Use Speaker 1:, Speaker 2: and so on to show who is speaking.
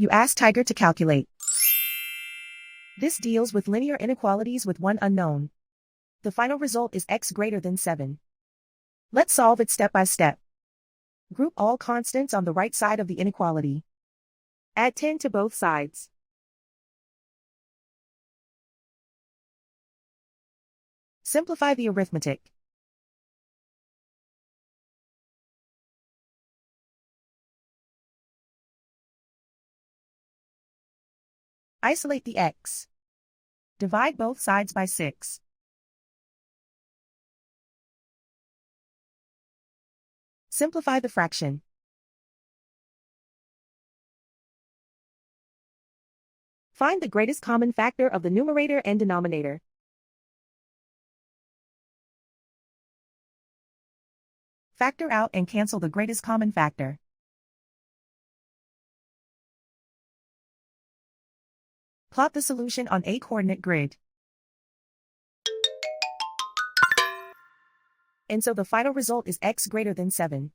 Speaker 1: You ask Tiger to calculate. This deals with linear inequalities with one unknown. The final result is x greater than 7. Let's solve it step by step. Group all constants on the right side of the inequality. Add 10 to both sides. Simplify the arithmetic. Isolate the x. Divide both sides by 6. Simplify the fraction. Find the greatest common factor of the numerator and denominator. Factor out and cancel the greatest common factor. Plot the solution on a coordinate grid. And so the final result is x greater than 7.